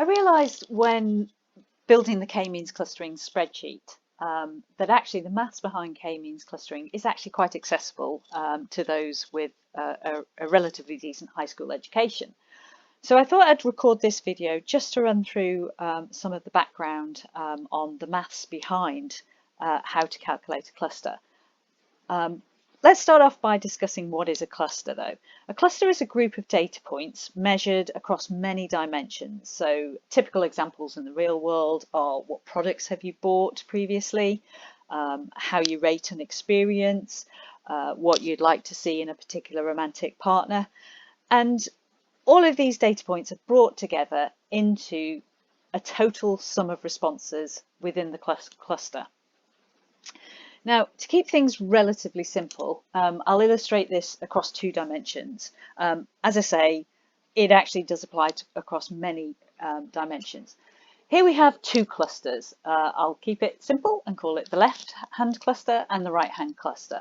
I realised when building the k-means clustering spreadsheet that actually the maths behind k-means clustering is actually quite accessible to those with a relatively decent high school education. So I thought I'd record this video just to run through some of the background on the maths behind how to calculate a cluster. Let's start off by discussing what is a cluster though. A cluster is a group of data points measured across many dimensions. So typical examples in the real world are what products have you bought previously, how you rate an experience, what you'd like to see in a particular romantic partner. And all of these data points are brought together into a total sum of responses within the cluster. Now, to keep things relatively simple, I'll illustrate this across two dimensions. As I say, it actually does apply across many dimensions. Here we have two clusters. I'll keep it simple and call it the left-hand cluster and the right-hand cluster.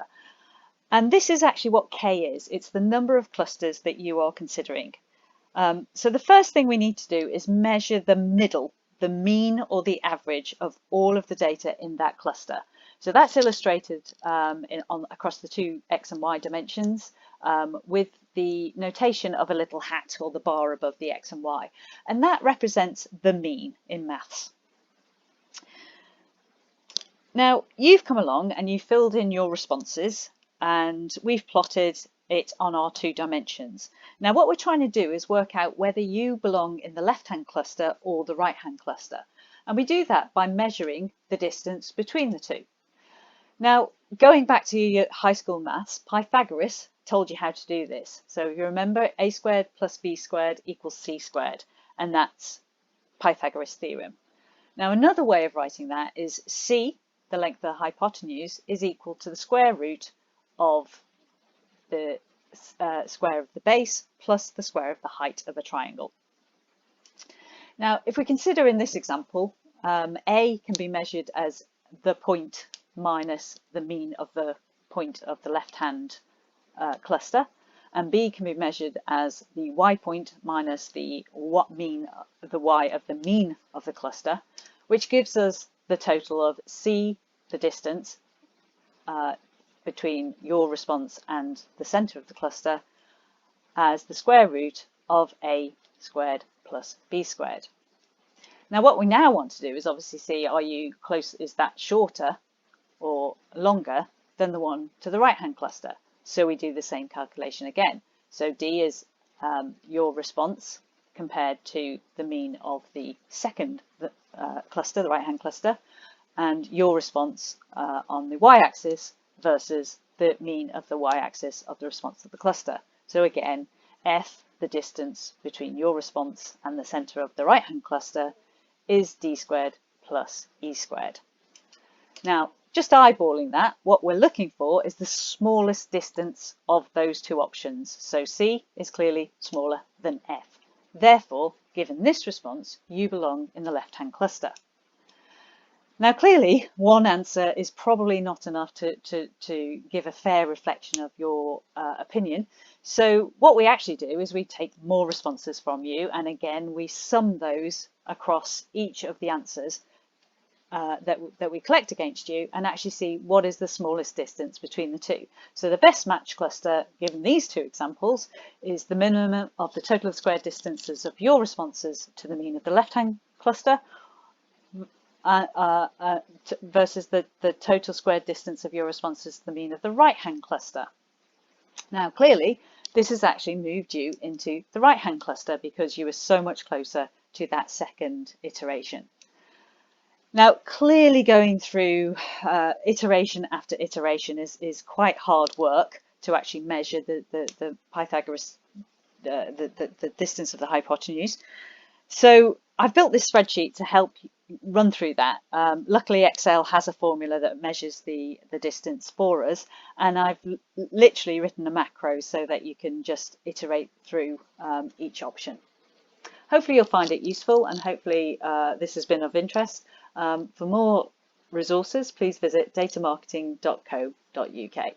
And this is actually what K is. It's the number of clusters that you are considering. So the first thing we need to do is measure the middle, the mean or the average of all of the data in that cluster. So that's illustrated across the two X and Y dimensions with the notation of a little hat or the bar above the X and Y. And that represents the mean in maths. Now, you've come along and you filled in your responses and we've plotted it on our two dimensions. Now, what we're trying to do is work out whether you belong in the left-hand cluster or the right-hand cluster. And we do that by measuring the distance between the two. Now, going back to your high school maths, Pythagoras told you how to do this. So you remember a squared plus b squared equals c squared, and that's Pythagoras' theorem. Now, another way of writing that is c, the length of the hypotenuse, is equal to the square root of the square of the base plus the square of the height of a triangle. Now, if we consider in this example, A can be measured as the point minus the mean of the point of the left-hand cluster, and B can be measured as the y point minus the mean of the y of the mean of the cluster, which gives us the total of C, the distance between your response and the center of the cluster, as the square root of A squared plus B squared. Now, what we now want to do is obviously see, are you close, is that shorter or longer than the one to the right-hand cluster? So we do the same calculation again. So D is your response compared to the mean of the second cluster, the right-hand cluster, and your response on the y-axis versus the mean of the y-axis of the response of the cluster. So again, F, the distance between your response and the center of the right-hand cluster, is D squared plus E squared. Now, just eyeballing that, what we're looking for is the smallest distance of those two options. So C is clearly smaller than F. Therefore, given this response, you belong in the left-hand cluster. Now, clearly, one answer is probably not enough to give a fair reflection of your opinion. So what we actually do is we take more responses from you, and again, we sum those across each of the answers that we collect against you and actually see what is the smallest distance between the two. So the best match cluster, given these two examples, is the minimum of the total of square distances of your responses to the mean of the left-hand cluster versus the total square distance of your responses to the mean of the right-hand cluster. Now, clearly, this has actually moved you into the right-hand cluster because you were so much closer to that second iteration. Now, clearly going through iteration after iteration is quite hard work to actually measure the Pythagoras, the distance of the hypotenuse. So I've built this spreadsheet to help run through that. Luckily, Excel has a formula that measures the distance for us, and I've literally written a macro so that you can just iterate through each option. Hopefully you'll find it useful, and hopefully this has been of interest. For more resources, please visit datamarketing.co.uk.